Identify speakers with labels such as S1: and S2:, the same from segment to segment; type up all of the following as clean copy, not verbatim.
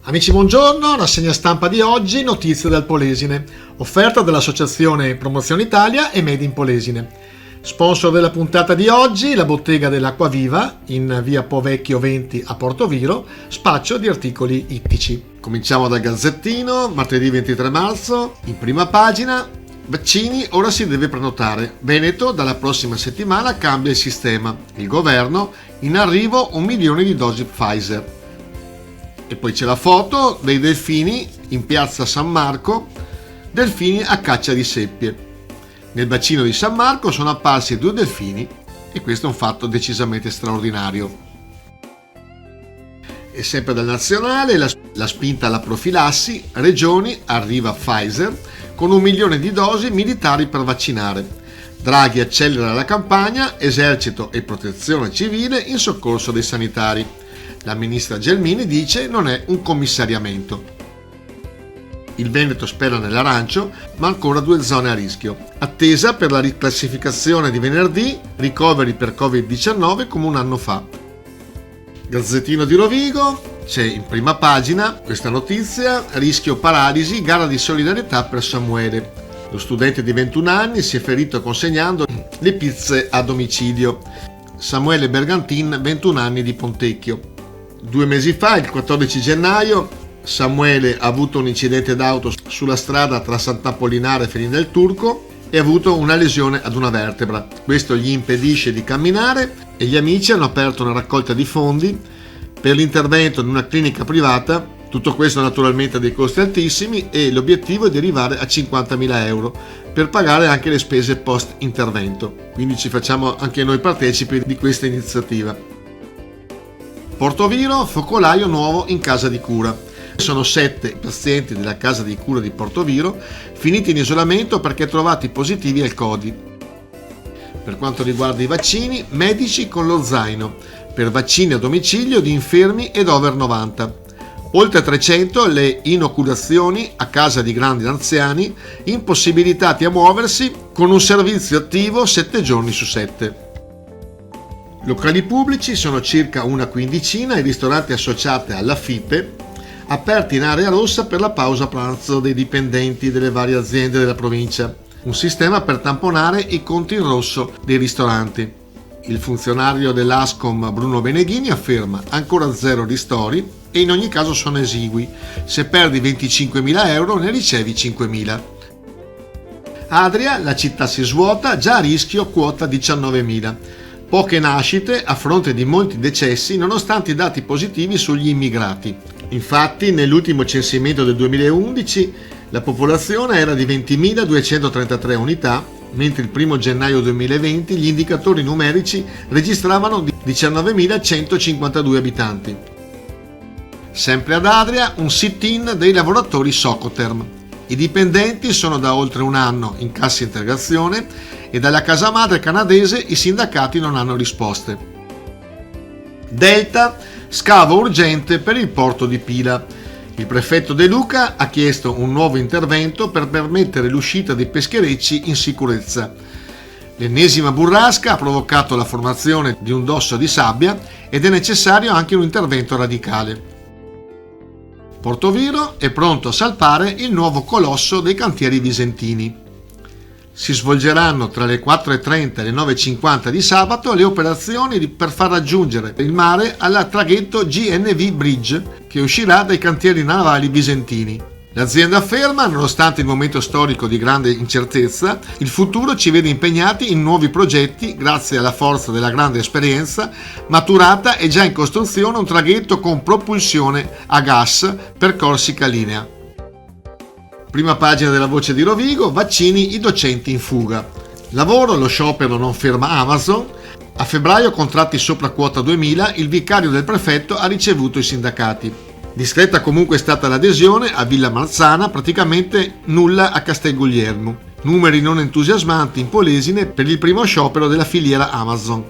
S1: Amici, buongiorno, rassegna stampa di oggi, notizie dal Polesine, offerta dell'Associazione Promozione Italia e Made in Polesine. Sponsor della puntata di oggi, la bottega dell'Acquaviva in via Po Vecchio 20 a Portoviro, spaccio di articoli ittici. Cominciamo dal Gazzettino, martedì 23 marzo, in prima pagina, vaccini, ora si deve prenotare. Veneto, dalla prossima settimana cambia il sistema. Il governo, in arrivo 1 milione di dosi Pfizer. E poi c'è la foto dei delfini in piazza San Marco, delfini a caccia di seppie. Nel bacino di San Marco sono apparsi 2 delfini e questo è un fatto decisamente straordinario. E sempre dal Nazionale, la spinta alla profilassi, regioni, arriva Pfizer con 1 milione di dosi militari per vaccinare. Draghi accelera la campagna, esercito e protezione civile in soccorso dei sanitari. La ministra Gelmini dice non è un commissariamento. Il Veneto spera nell'arancio, ma ancora 2 zone a rischio. Attesa per la riclassificazione di venerdì, ricoveri per Covid-19 come un anno fa. Gazzettino di Rovigo, c'è in prima pagina questa notizia, rischio paralisi, gara di solidarietà per Samuele. Lo studente di 21 anni si è ferito consegnando le pizze a domicilio. Samuele Bergantin, 21 anni, di Pontecchio. 2 mesi fa, il 14 gennaio, Samuele ha avuto un incidente d'auto sulla strada tra Sant'Apollinare e Felin del Turco e ha avuto una lesione ad una vertebra. Questo gli impedisce di camminare e gli amici hanno aperto una raccolta di fondi per l'intervento in una clinica privata. Tutto questo naturalmente ha dei costi altissimi e l'obiettivo è di arrivare a 50.000 euro per pagare anche le spese post intervento. Quindi ci facciamo anche noi partecipi di questa iniziativa. Portoviro, focolaio nuovo in casa di cura. Sono 7 pazienti della casa di cura di Portoviro finiti in isolamento perché trovati positivi al Covid. Per quanto riguarda i vaccini, medici con lo zaino per vaccini a domicilio di infermi ed over 90. Oltre 300 le inoculazioni a casa di grandi anziani impossibilitati a muoversi con un servizio attivo 7 giorni su 7. Locali pubblici sono circa una quindicina i ristoranti associati alla FIPE aperti in area rossa per la pausa pranzo dei dipendenti delle varie aziende della provincia, un sistema per tamponare i conti in rosso dei ristoranti. Il funzionario dell'Ascom Bruno Beneghini afferma ancora 0 ristori e in ogni caso sono esigui, se perdi 25.000 euro ne ricevi 5.000. Adria, la città si svuota, già a rischio quota 19.000. Poche nascite a fronte di molti decessi nonostante i dati positivi sugli immigrati. Infatti nell'ultimo censimento del 2011 la popolazione era di 20.233 unità, mentre il 1 gennaio 2020 gli indicatori numerici registravano 19.152 abitanti. Sempre ad Adria un sit-in dei lavoratori Socoterm. I dipendenti sono da oltre un anno in cassa integrazione e dalla casa madre canadese i sindacati non hanno risposte. Delta, scavo urgente per il porto di Pila. Il prefetto De Luca ha chiesto un nuovo intervento per permettere l'uscita dei pescherecci in sicurezza. L'ennesima burrasca ha provocato la formazione di un dosso di sabbia ed è necessario anche un intervento radicale. Portoviro è pronto a salpare il nuovo colosso dei cantieri visentini. Si svolgeranno tra le 4.30 e le 9.50 di sabato le operazioni per far raggiungere il mare al traghetto GNV Bridge che uscirà dai cantieri navali visentini. L'azienda afferma, nonostante il momento storico di grande incertezza, il futuro ci vede impegnati in nuovi progetti grazie alla forza della grande esperienza maturata e già in costruzione un traghetto con propulsione a gas per Corsica Linea. Prima pagina della Voce di Rovigo, vaccini, i docenti in fuga. Lavoro, lo sciopero non ferma Amazon. A febbraio contratti sopra quota 2000, il vicario del prefetto ha ricevuto i sindacati. Discreta comunque è stata l'adesione a Villa Marzana, praticamente nulla a Castelguglielmo. Numeri non entusiasmanti in Polesine per il primo sciopero della filiera Amazon.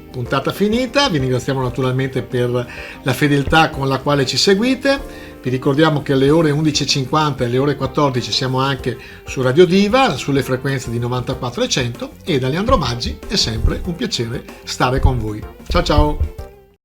S1: Puntata finita, vi ringraziamo naturalmente per la fedeltà con la quale ci seguite. Vi ricordiamo che alle ore 11.50 e alle ore 14 siamo anche su Radio Diva, sulle frequenze di 94 e 100, e da Leandro Maggi è sempre un piacere stare con voi. Ciao ciao!